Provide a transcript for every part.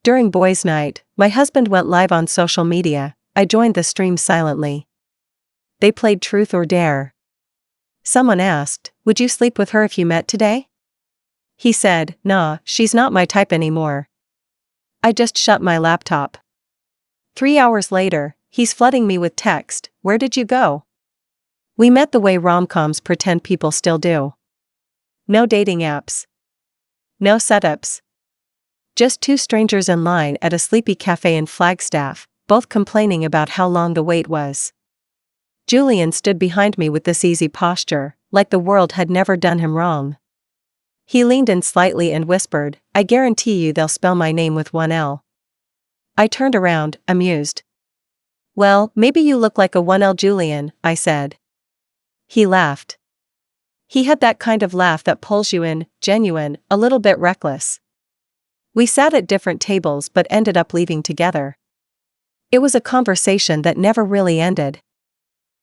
During boys' night, my husband went live on social media. I joined the stream silently. They played Truth or Dare. Someone asked, "Would you sleep with her if you met today?" He said, "Nah, she's not my type anymore." I just shut my laptop. 3 hours later, he's flooding me with text, "Where did you go?" We met the way rom-coms pretend people still do. No dating apps. No setups. Just two strangers in line at a sleepy cafe in Flagstaff, both complaining about how long the wait was. Julian stood behind me with this easy posture, like the world had never done him wrong. He leaned in slightly and whispered, "I guarantee you they'll spell my name with one L." I turned around, amused. "Well, maybe you look like a 1L Julian," I said. He laughed. He had that kind of laugh that pulls you in, genuine, a little bit reckless. We sat at different tables but ended up leaving together. It was a conversation that never really ended.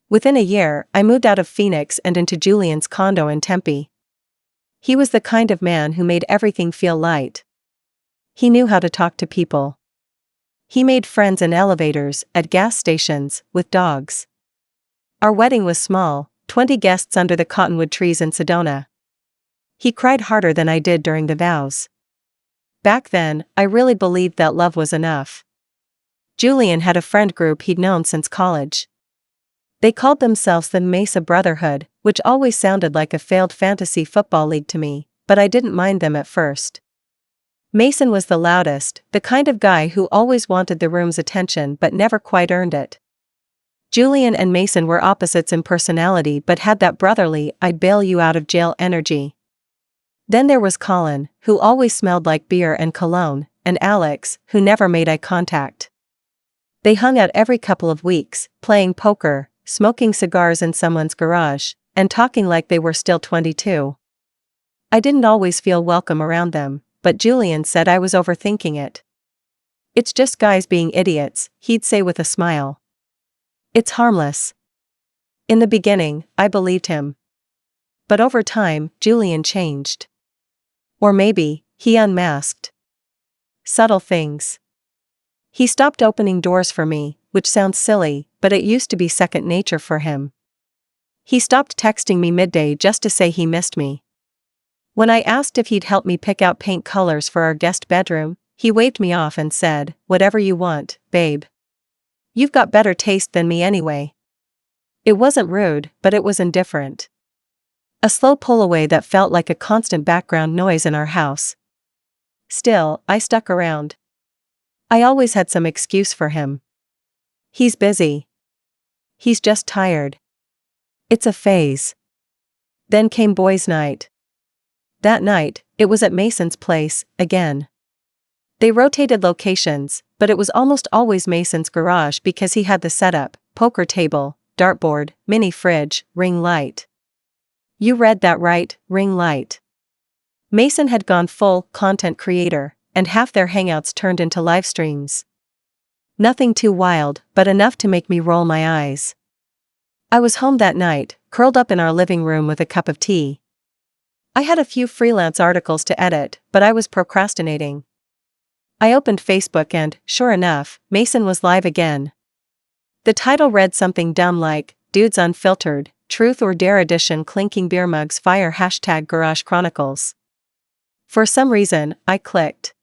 Within a year, I moved out of Phoenix and into Julian's condo in Tempe. He was the kind of man who made everything feel light. He knew how to talk to people. He made friends in elevators, at gas stations, with dogs. Our wedding was small, 20 guests under the cottonwood trees in Sedona. He cried harder than I did during the vows. Back then, I really believed that love was enough. Julian had a friend group he'd known since college. They called themselves the Mesa Brotherhood, which always sounded like a failed fantasy football league to me, but I didn't mind them at first. Mason was the loudest, the kind of guy who always wanted the room's attention but never quite earned it. Julian and Mason were opposites in personality but had that brotherly, I'd bail you out of jail energy. Then there was Colin, who always smelled like beer and cologne, and Alex, who never made eye contact. They hung out every couple of weeks, playing poker, smoking cigars in someone's garage, and talking like they were still 22. I didn't always feel welcome around them, but Julian said I was overthinking it. "It's just guys being idiots," he'd say with a smile. "It's harmless." In the beginning, I believed him. But over time, Julian changed. Or maybe, he unmasked. Subtle things. He stopped opening doors for me, which sounds silly, but it used to be second nature for him. He stopped texting me midday just to say he missed me. When I asked if he'd help me pick out paint colors for our guest bedroom, he waved me off and said, "Whatever you want, babe. You've got better taste than me anyway." It wasn't rude, but it was indifferent. A slow pull away that felt like a constant background noise in our house. Still, I stuck around. I always had some excuse for him. He's busy. He's just tired. It's a phase. Then came boys' night. That night, it was at Mason's place, again. They rotated locations, but it was almost always Mason's garage because he had the setup, poker table, dartboard, mini fridge, ring light. You read that right, ring light. Mason had gone full content creator, and half their hangouts turned into live streams. Nothing too wild, but enough to make me roll my eyes. I was home that night, curled up in our living room with a cup of tea. I had a few freelance articles to edit, but I was procrastinating. I opened Facebook and, sure enough, Mason was live again. The title read something dumb like, "Dudes Unfiltered, Truth or Dare Edition Clinking Beer Mugs Fire #Garage Chronicles." For some reason, I clicked.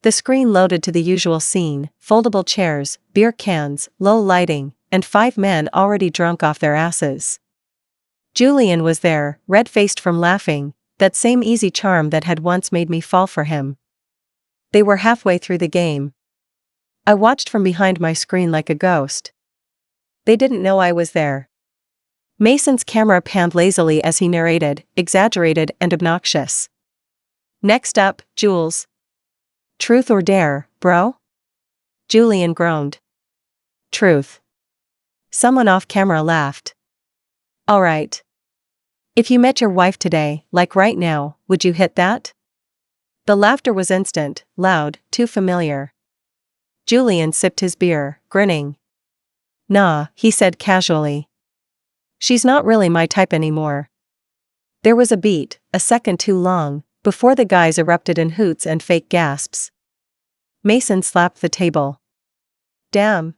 The screen loaded to the usual scene, foldable chairs, beer cans, low lighting, and 5 men already drunk off their asses. Julian was there, red-faced from laughing, that same easy charm that had once made me fall for him. They were halfway through the game. I watched from behind my screen like a ghost. They didn't know I was there. Mason's camera panned lazily as he narrated, exaggerated and obnoxious. "Next up, Jules. Truth or dare, bro?" Julian groaned. "Truth." Someone off camera laughed. "All right. If you met your wife today, like right now, would you hit that?" The laughter was instant, loud, too familiar. Julian sipped his beer, grinning. "Nah," he said casually. "She's not really my type anymore." There was a beat, a second too long, before the guys erupted in hoots and fake gasps. Mason slapped the table. Damn.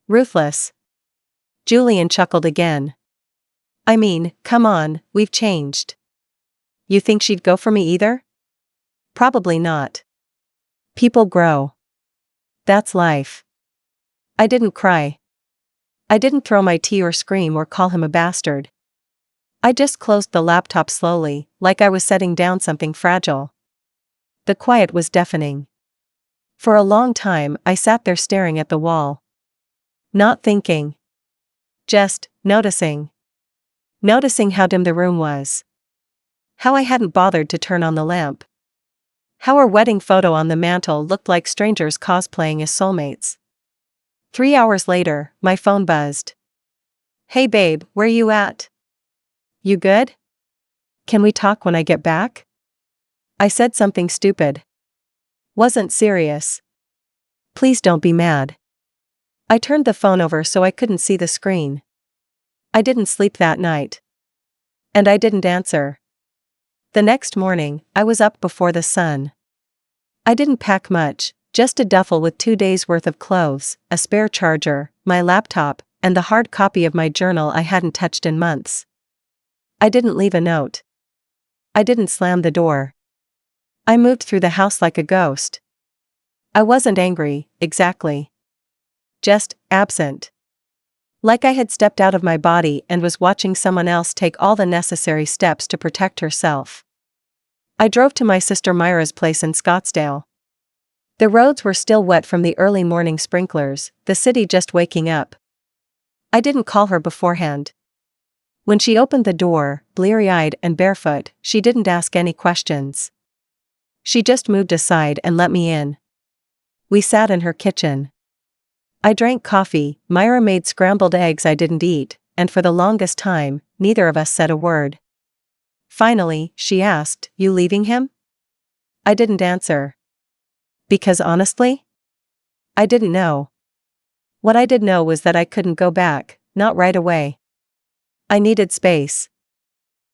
Ruthless. Julian chuckled again. I mean, come on, we've changed. You think she'd go for me either? Probably not. People grow. That's life. I didn't cry. I didn't throw my tea or scream or call him a bastard. I just closed the laptop slowly, like I was setting down something fragile. The quiet was deafening. For a long time, I sat there staring at the wall. Not thinking. Just noticing. Noticing how dim the room was. How I hadn't bothered to turn on the lamp. How our wedding photo on the mantel looked like strangers cosplaying as soulmates. 3 hours later, my phone buzzed. Hey babe, where you at? You good? Can we talk when I get back? I said something stupid. Wasn't serious. Please don't be mad. I turned the phone over so I couldn't see the screen. I didn't sleep that night. And I didn't answer. The next morning, I was up before the sun. I didn't pack much, just a duffel with 2 days' worth of clothes, a spare charger, my laptop, and the hard copy of my journal I hadn't touched in months. I didn't leave a note. I didn't slam the door. I moved through the house like a ghost. I wasn't angry, exactly. Just absent. Like I had stepped out of my body and was watching someone else take all the necessary steps to protect herself. I drove to my sister Myra's place in Scottsdale. The roads were still wet from the early morning sprinklers, the city just waking up. I didn't call her beforehand. When she opened the door, bleary-eyed and barefoot, she didn't ask any questions. She just moved aside and let me in. We sat in her kitchen. I drank coffee, Myra made scrambled eggs I didn't eat, and for the longest time, neither of us said a word. Finally, she asked, You leaving him? I didn't answer. Because honestly? I didn't know. What I did know was that I couldn't go back, not right away. I needed space.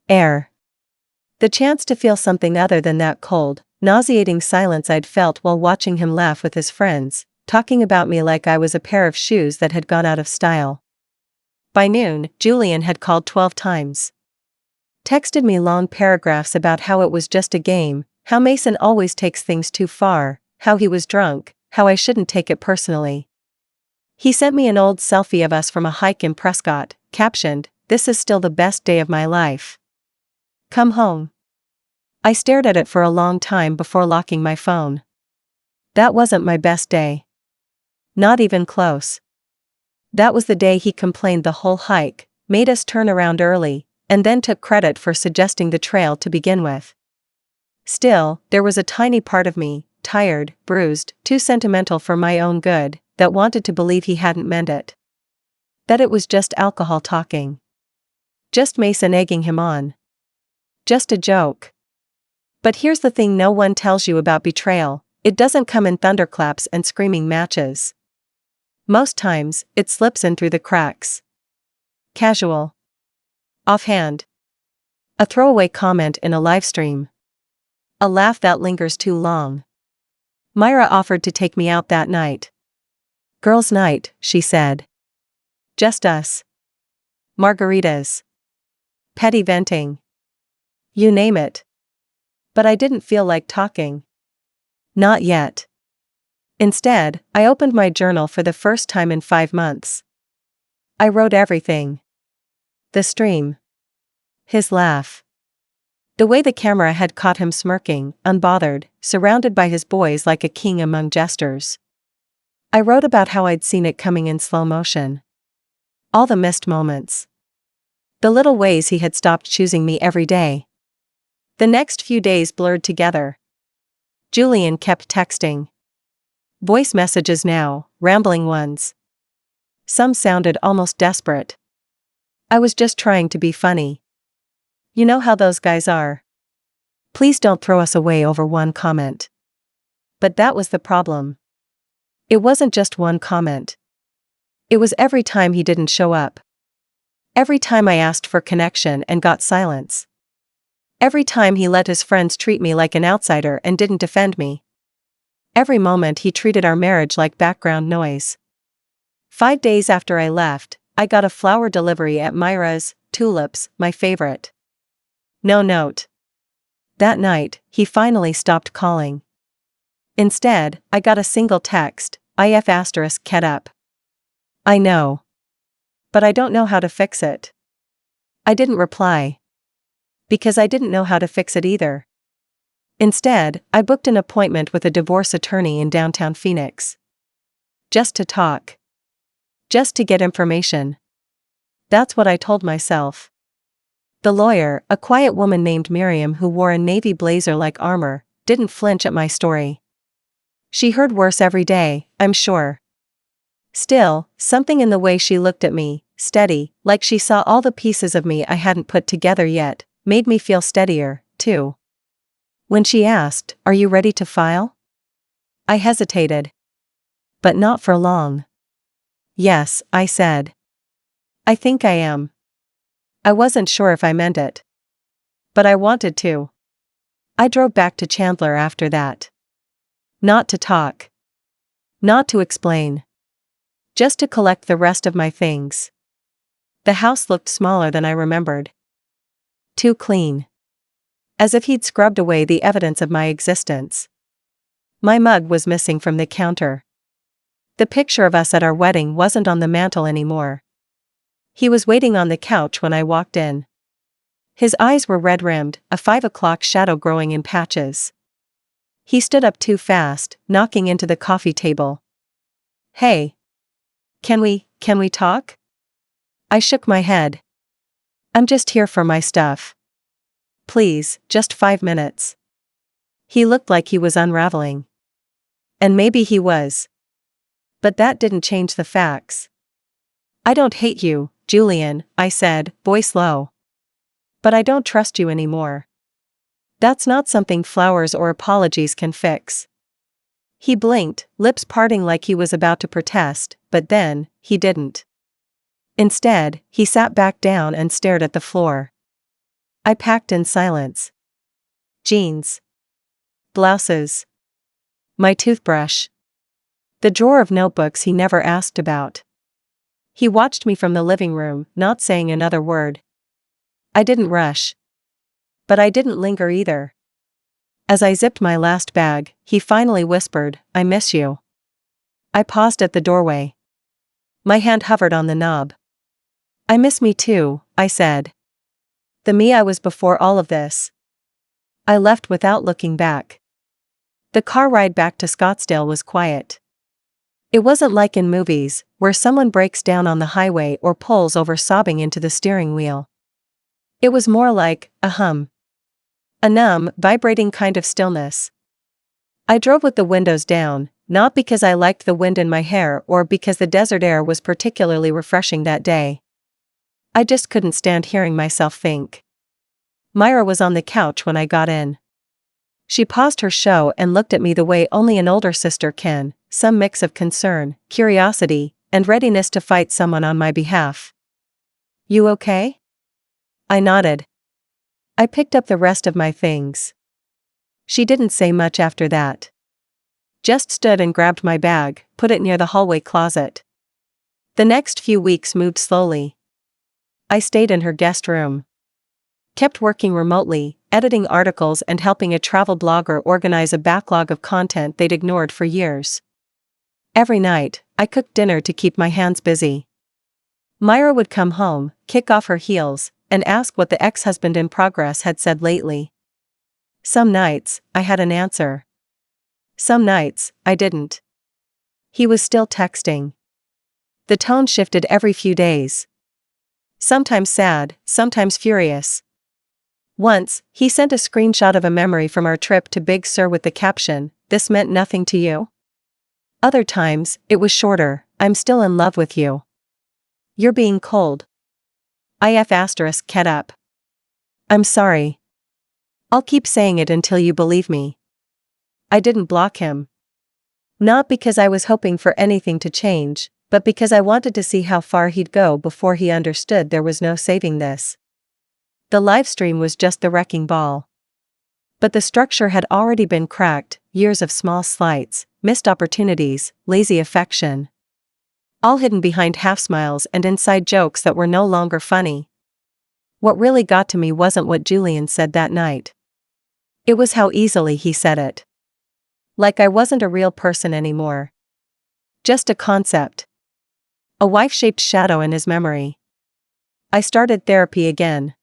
Air. The chance to feel something other than that cold, nauseating silence I'd felt while watching him laugh with his friends, talking about me like I was a pair of shoes that had gone out of style. By noon, Julian had called 12 times. Texted me long paragraphs about how it was just a game, how Mason always takes things too far, how he was drunk, how I shouldn't take it personally. He sent me an old selfie of us from a hike in Prescott, captioned, This is still the best day of my life. Come home. I stared at it for a long time before locking my phone. That wasn't my best day. Not even close. That was the day he complained the whole hike, made us turn around early, and then took credit for suggesting the trail to begin with. Still, there was a tiny part of me, tired, bruised, too sentimental for my own good, that wanted to believe he hadn't meant it. That it was just alcohol talking. Just Mason egging him on. Just a joke. But here's the thing no one tells you about betrayal, it doesn't come in thunderclaps and screaming matches. Most times, it slips in through the cracks. Casual. Offhand. A throwaway comment in a livestream. A laugh that lingers too long. Myra offered to take me out that night. Girls' night, she said. Just us. Margaritas. Petty venting. You name it. But I didn't feel like talking. Not yet. Instead, I opened my journal for the first time in 5 months. I wrote everything. The stream. His laugh. The way the camera had caught him smirking, unbothered, surrounded by his boys like a king among jesters. I wrote about how I'd seen it coming in slow motion. All the missed moments. The little ways he had stopped choosing me every day. The next few days blurred together. Julian kept texting. Voice messages now, rambling ones. Some sounded almost desperate. I was just trying to be funny. You know how those guys are. Please don't throw us away over one comment. But that was the problem. It wasn't just one comment. It was every time he didn't show up. Every time I asked for connection and got silence. Every time he let his friends treat me like an outsider and didn't defend me. Every moment he treated our marriage like background noise. 5 days after I left, I got a flower delivery at Myra's, tulips, my favorite. No note. That night, he finally stopped calling. Instead, I got a single text, if asterisk ket up. I know. But I don't know how to fix it. I didn't reply. Because I didn't know how to fix it either. Instead, I booked an appointment with a divorce attorney in downtown Phoenix. Just to talk. Just to get information. That's what I told myself. The lawyer, a quiet woman named Miriam who wore a navy blazer like armor, didn't flinch at my story. She heard worse every day, I'm sure. Still, something in the way she looked at me, steady, like she saw all the pieces of me I hadn't put together yet, made me feel steadier, too. When she asked, "Are you ready to file?" I hesitated. But not for long. "Yes," I said. "I think I am." I wasn't sure if I meant it. But I wanted to. I drove back to Chandler after that. Not to talk. Not to explain. Just to collect the rest of my things. The house looked smaller than I remembered. Too clean. As if he'd scrubbed away the evidence of my existence. My mug was missing from the counter. The picture of us at our wedding wasn't on the mantel anymore. He was waiting on the couch when I walked in. His eyes were red-rimmed, a 5 o'clock shadow growing in patches. He stood up too fast, knocking into the coffee table. "Hey. Can we talk?" I shook my head. "I'm just here for my stuff. Please, just 5 minutes." He looked like he was unraveling. And maybe he was. But that didn't change the facts. "I don't hate you, Julian," I said, voice low. "But I don't trust you anymore. That's not something flowers or apologies can fix." He blinked, lips parting like he was about to protest, but then, he didn't. Instead, he sat back down and stared at the floor. I packed in silence. Jeans. Blouses. My toothbrush. The drawer of notebooks he never asked about. He watched me from the living room, not saying another word. I didn't rush. But I didn't linger either. As I zipped my last bag, he finally whispered, "I miss you." I paused at the doorway. My hand hovered on the knob. "I miss me too," I said. The me I was before all of this. I left without looking back. The car ride back to Scottsdale was quiet. It wasn't like in movies, where someone breaks down on the highway or pulls over sobbing into the steering wheel. It was more like a hum. A numb, vibrating kind of stillness. I drove with the windows down, not because I liked the wind in my hair or because the desert air was particularly refreshing that day. I just couldn't stand hearing myself think. Myra was on the couch when I got in. She paused her show and looked at me the way only an older sister can, some mix of concern, curiosity, and readiness to fight someone on my behalf. "You okay?" I nodded. I picked up the rest of my things. She didn't say much after that. Just stood and grabbed my bag, put it near the hallway closet. The next few weeks moved slowly. I stayed in her guest room. Kept working remotely, editing articles and helping a travel blogger organize a backlog of content they'd ignored for years. Every night, I cooked dinner to keep my hands busy. Myra would come home, kick off her heels, and ask what the ex-husband in progress had said lately. Some nights, I had an answer. Some nights, I didn't. He was still texting. The tone shifted every few days. Sometimes sad, sometimes furious. Once, he sent a screenshot of a memory from our trip to Big Sur with the caption, "This meant nothing to you?" Other times, it was shorter, "I'm still in love with you. You're being cold. If ket up. I'm sorry. I'll keep saying it until you believe me." I didn't block him. Not because I was hoping for anything to change, but because I wanted to see how far he'd go before he understood there was no saving this. The livestream was just the wrecking ball. But the structure had already been cracked, years of small slights, missed opportunities, lazy affection. All hidden behind half-smiles and inside jokes that were no longer funny. What really got to me wasn't what Julian said that night. It was how easily he said it. Like I wasn't a real person anymore. Just a concept. A wife-shaped shadow in his memory. I started therapy again.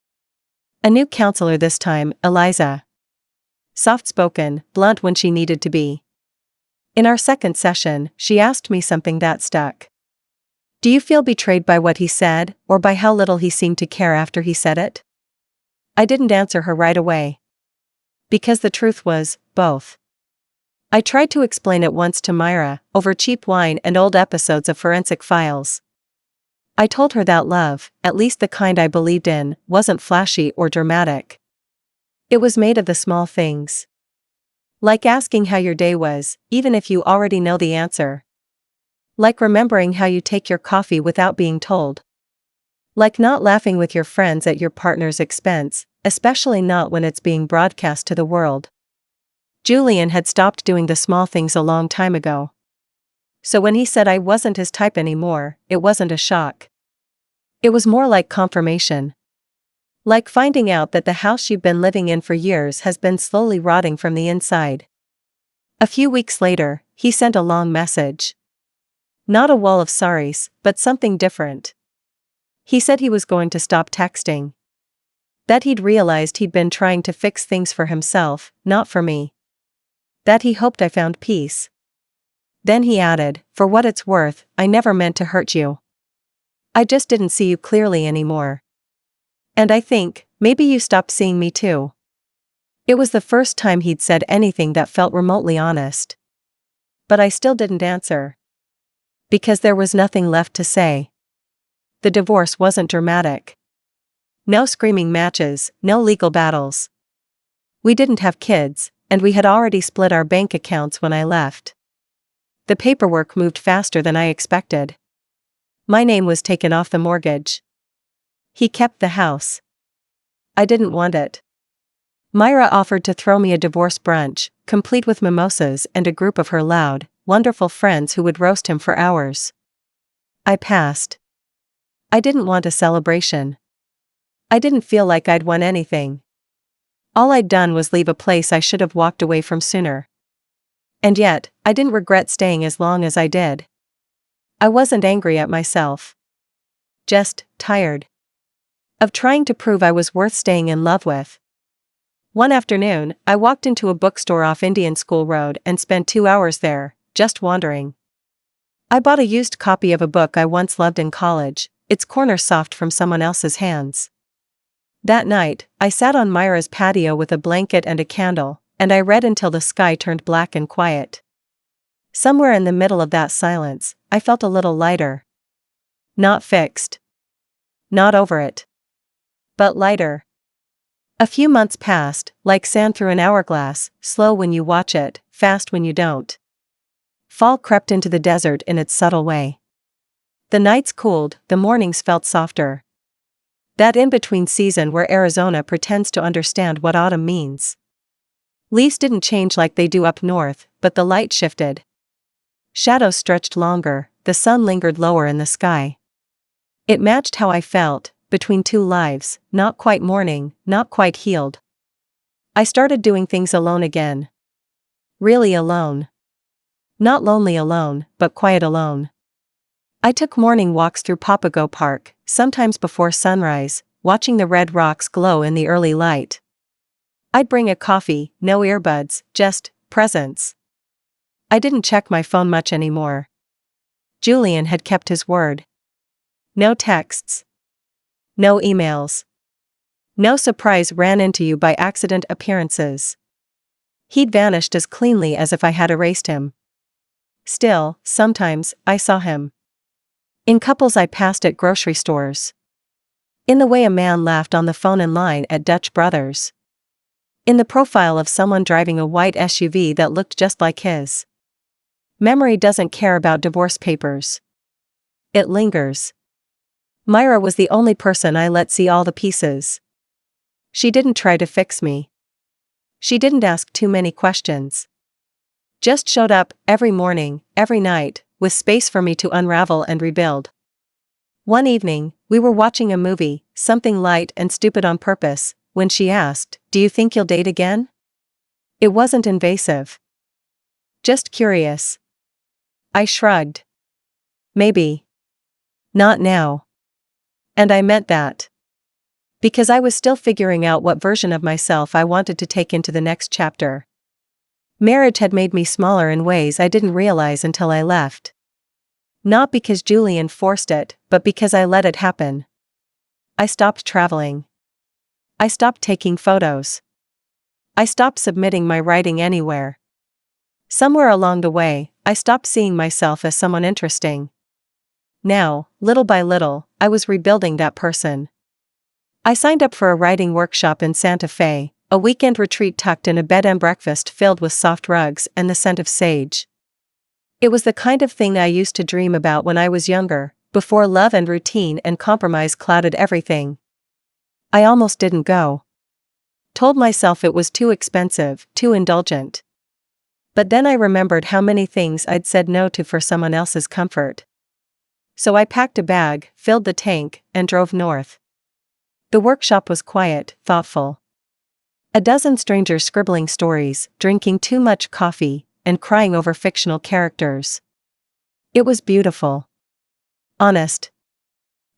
A new counselor this time, Eliza. Soft-spoken, blunt when she needed to be. In our second session, she asked me something that stuck. Do you feel betrayed by what he said, or by how little he seemed to care after he said it? I didn't answer her right away. Because the truth was, both. I tried to explain it once to Myra, over cheap wine and old episodes of Forensic Files. I told her that love, at least the kind I believed in, wasn't flashy or dramatic. It was made of the small things. Like asking how your day was, even if you already know the answer. Like remembering how you take your coffee without being told. Like not laughing with your friends at your partner's expense, especially not when it's being broadcast to the world. Julian had stopped doing the small things a long time ago. So when he said I wasn't his type anymore, it wasn't a shock. It was more like confirmation. Like finding out that the house you've been living in for years has been slowly rotting from the inside. A few weeks later, he sent a long message. Not a wall of sorries, but something different. He said he was going to stop texting. That he'd realized he'd been trying to fix things for himself, not for me. That he hoped I found peace. Then he added, for what it's worth, I never meant to hurt you. I just didn't see you clearly anymore. And I think, maybe you stopped seeing me too. It was the first time he'd said anything that felt remotely honest. But I still didn't answer. Because there was nothing left to say. The divorce wasn't dramatic. No screaming matches, no legal battles. We didn't have kids, and we had already split our bank accounts when I left. The paperwork moved faster than I expected. My name was taken off the mortgage. He kept the house. I didn't want it. Myra offered to throw me a divorce brunch, complete with mimosas and a group of her loud, wonderful friends who would roast him for hours. I passed. I didn't want a celebration. I didn't feel like I'd won anything. All I'd done was leave a place I should have walked away from sooner. And yet, I didn't regret staying as long as I did. I wasn't angry at myself. Just tired. Of trying to prove I was worth staying in love with. One afternoon, I walked into a bookstore off Indian School Road and spent 2 hours there, just wandering. I bought a used copy of a book I once loved in college, its corner soft from someone else's hands. That night, I sat on Myra's patio with a blanket and a candle, and I read until the sky turned black and quiet. Somewhere in the middle of that silence, I felt a little lighter. Not fixed. Not over it. But lighter. A few months passed, like sand through an hourglass, slow when you watch it, fast when you don't. Fall crept into the desert in its subtle way. The nights cooled, the mornings felt softer. That in-between season where Arizona pretends to understand what autumn means. Leaves didn't change like they do up north, but the light shifted. Shadows stretched longer, the sun lingered lower in the sky. It matched how I felt, between two lives, not quite mourning, not quite healed. I started doing things alone again. Really alone. Not lonely alone, but quiet alone. I took morning walks through Papago Park, sometimes before sunrise, watching the red rocks glow in the early light. I'd bring a coffee, no earbuds, just presence. I didn't check my phone much anymore. Julian had kept his word. No texts. No emails. No surprise ran into you by accident appearances. He'd vanished as cleanly as if I had erased him. Still, sometimes, I saw him. In couples I passed at grocery stores. In the way a man laughed on the phone in line at Dutch Brothers. In the profile of someone driving a white SUV that looked just like his. Memory doesn't care about divorce papers. It lingers. Myra was the only person I let see all the pieces. She didn't try to fix me. She didn't ask too many questions. Just showed up, every morning, every night, with space for me to unravel and rebuild. One evening, we were watching a movie, something light and stupid on purpose, when she asked, "Do you think you'll date again?" It wasn't invasive. Just curious. I shrugged. Maybe. Not now. And I meant that. Because I was still figuring out what version of myself I wanted to take into the next chapter. Marriage had made me smaller in ways I didn't realize until I left. Not because Julian forced it, but because I let it happen. I stopped traveling. I stopped taking photos. I stopped submitting my writing anywhere. Somewhere along the way, I stopped seeing myself as someone interesting. Now, little by little, I was rebuilding that person. I signed up for a writing workshop in Santa Fe, a weekend retreat tucked in a bed and breakfast filled with soft rugs and the scent of sage. It was the kind of thing I used to dream about when I was younger, before love and routine and compromise clouded everything. I almost didn't go. Told myself it was too expensive, too indulgent. But then I remembered how many things I'd said no to for someone else's comfort. So I packed a bag, filled the tank, and drove north. The workshop was quiet, thoughtful. A dozen strangers scribbling stories, drinking too much coffee, and crying over fictional characters. It was beautiful. Honest.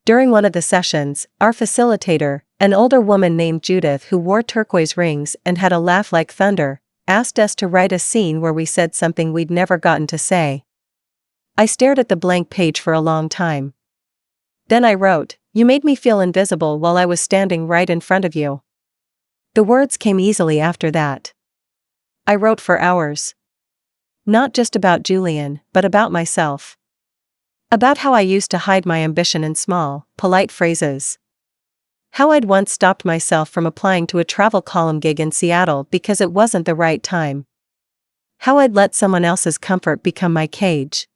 During one of the sessions, our facilitator, an older woman named Judith who wore turquoise rings and had a laugh like thunder, asked us to write a scene where we said something we'd never gotten to say. I stared at the blank page for a long time. Then I wrote, "You made me feel invisible while I was standing right in front of you." The words came easily after that. I wrote for hours. Not just about Julian, but about myself. About how I used to hide my ambition in small, polite phrases. How I'd once stopped myself from applying to a travel column gig in Seattle because it wasn't the right time. How I'd let someone else's comfort become my cage.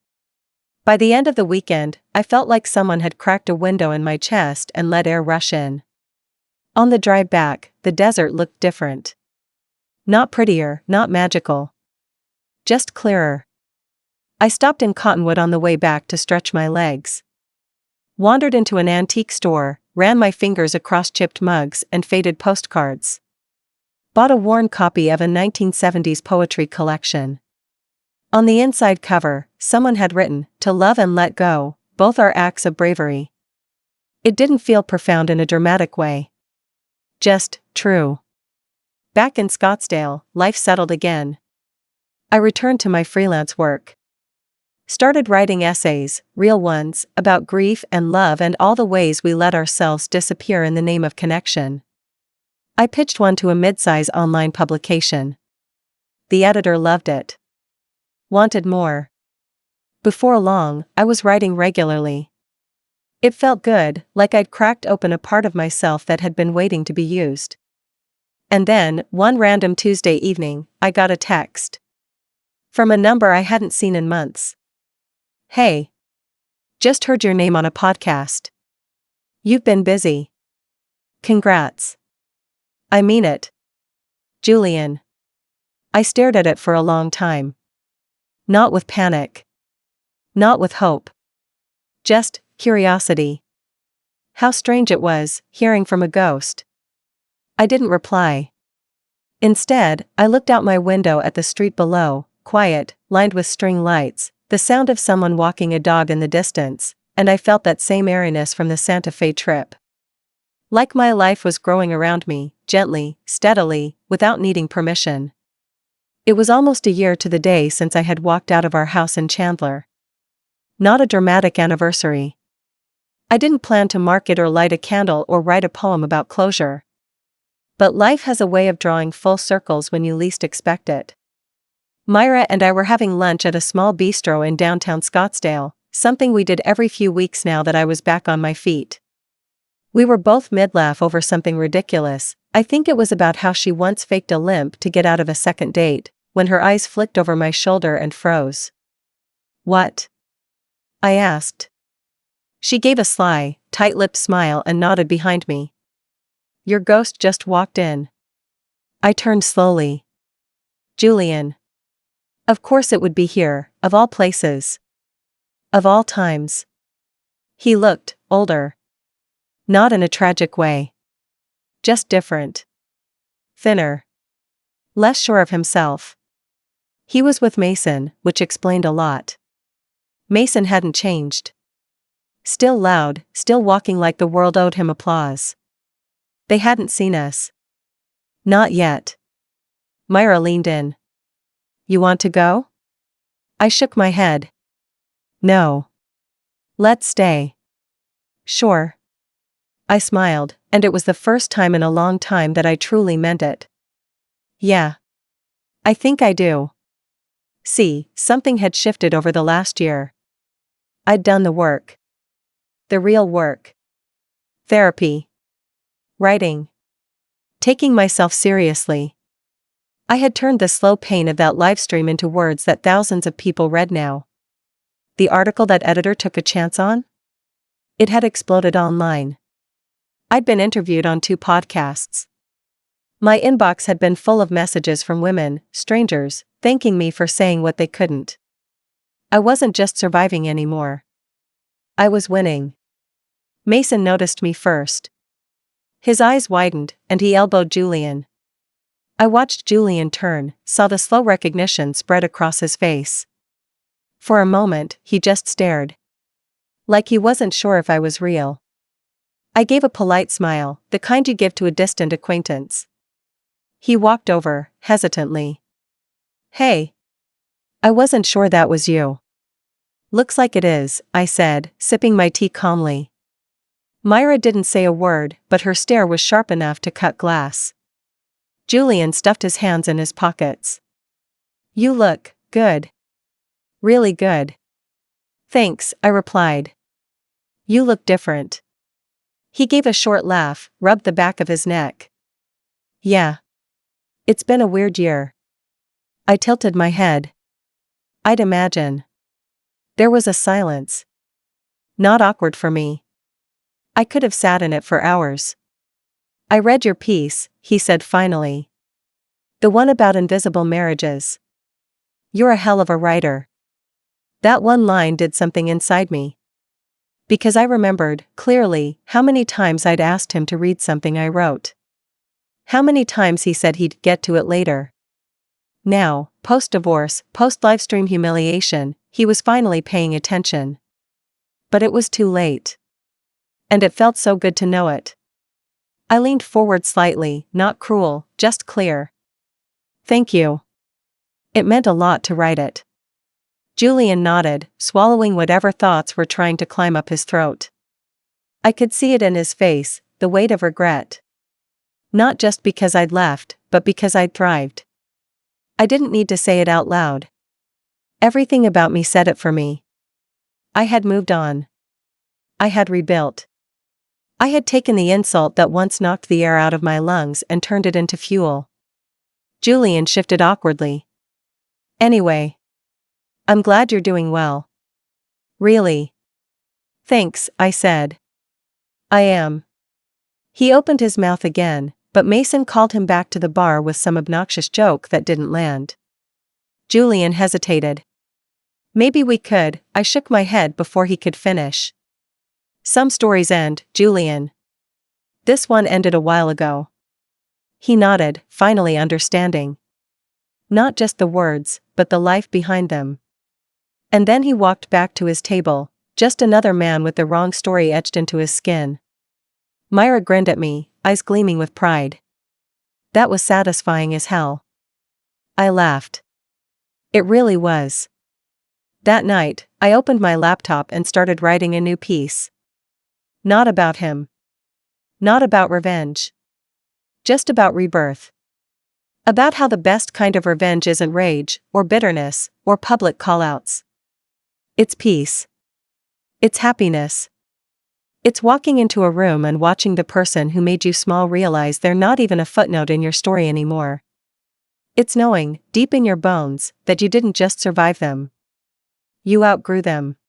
By the end of the weekend, I felt like someone had cracked a window in my chest and let air rush in. On the drive back, the desert looked different. Not prettier, not magical. Just clearer. I stopped in Cottonwood on the way back to stretch my legs. Wandered into an antique store, ran my fingers across chipped mugs and faded postcards. Bought a worn copy of a 1970s poetry collection. On the inside cover, someone had written, "To love and let go, both are acts of bravery." It didn't feel profound in a dramatic way. Just, true. Back in Scottsdale, life settled again. I returned to my freelance work. Started writing essays, real ones, about grief and love and all the ways we let ourselves disappear in the name of connection. I pitched one to a mid-size online publication. The editor loved it. Wanted more. Before long, I was writing regularly. It felt good, like I'd cracked open a part of myself that had been waiting to be used. And then, one random Tuesday evening, I got a text. From a number I hadn't seen in months. "Hey. Just heard your name on a podcast. You've been busy. Congrats." "I mean it. Julian." I stared at it for a long time. Not with panic. Not with hope. Just curiosity. How strange it was, hearing from a ghost. I didn't reply. Instead, I looked out my window at the street below, quiet, lined with string lights, the sound of someone walking a dog in the distance, and I felt that same airiness from the Santa Fe trip. Like my life was growing around me, gently, steadily, without needing permission. It was almost a year to the day since I had walked out of our house in Chandler. Not a dramatic anniversary. I didn't plan to mark it or light a candle or write a poem about closure. But life has a way of drawing full circles when you least expect it. Myra and I were having lunch at a small bistro in downtown Scottsdale, something we did every few weeks now that I was back on my feet. We were both mid-laugh over something ridiculous. I think it was about how she once faked a limp to get out of a second date, when her eyes flicked over my shoulder and froze. "What?" I asked. She gave a sly, tight-lipped smile and nodded behind me. "Your ghost just walked in." I turned slowly. Julian. Of course it would be here, of all places. Of all times. He looked older. Not in a tragic way. Just different. Thinner. Less sure of himself. He was with Mason, which explained a lot. Mason hadn't changed. Still loud, still walking like the world owed him applause. They hadn't seen us. Not yet. Myra leaned in. You want to go? I shook my head. No. Let's stay. Sure. I smiled, and it was the first time in a long time that I truly meant it. Yeah. I think I do. See, something had shifted over the last year. I'd done the work. The real work. Therapy. Writing. Taking myself seriously. I had turned the slow pain of that livestream into words that thousands of people read now. The article that editor took a chance on? It had exploded online. I'd been interviewed on 2 podcasts. My inbox had been full of messages from women, strangers, thanking me for saying what they couldn't. I wasn't just surviving anymore. I was winning. Mason noticed me first. His eyes widened, and he elbowed Julian. I watched Julian turn, saw the slow recognition spread across his face. For a moment, he just stared. Like he wasn't sure if I was real. I gave a polite smile, the kind you give to a distant acquaintance. He walked over, hesitantly. Hey. I wasn't sure that was you. Looks like it is, I said, sipping my tea calmly. Myra didn't say a word, but her stare was sharp enough to cut glass. Julian stuffed his hands in his pockets. You look good. Really good. Thanks, I replied. You look different. He gave a short laugh, rubbed the back of his neck. Yeah. It's been a weird year. I tilted my head. I'd imagine. There was a silence. Not awkward for me. I could have sat in it for hours. I read your piece, he said finally. The one about invisible marriages. You're a hell of a writer. That one line did something inside me. Because I remembered, clearly, how many times I'd asked him to read something I wrote. How many times he said he'd get to it later. Now, post-divorce, post-livestream humiliation, he was finally paying attention. But it was too late. And it felt so good to know it. I leaned forward slightly, not cruel, just clear. Thank you. It meant a lot to write it. Julian nodded, swallowing whatever thoughts were trying to climb up his throat. I could see it in his face, the weight of regret. Not just because I'd left, but because I'd thrived. I didn't need to say it out loud. Everything about me said it for me. I had moved on. I had rebuilt. I had taken the insult that once knocked the air out of my lungs and turned it into fuel. Julian shifted awkwardly. Anyway. I'm glad you're doing well. Really? Thanks, I said. I am. He opened his mouth again, but Mason called him back to the bar with some obnoxious joke that didn't land. Julian hesitated. Maybe we could, I shook my head before he could finish. Some stories end, Julian. This one ended a while ago. He nodded, finally understanding. Not just the words, but the life behind them. And then he walked back to his table, just another man with the wrong story etched into his skin. Myra grinned at me, eyes gleaming with pride. That was satisfying as hell. I laughed. It really was. That night, I opened my laptop and started writing a new piece. Not about him. Not about revenge. Just about rebirth. About how the best kind of revenge isn't rage, or bitterness, or public callouts. It's peace. It's happiness. It's walking into a room and watching the person who made you small realize they're not even a footnote in your story anymore. It's knowing, deep in your bones, that you didn't just survive them. You outgrew them.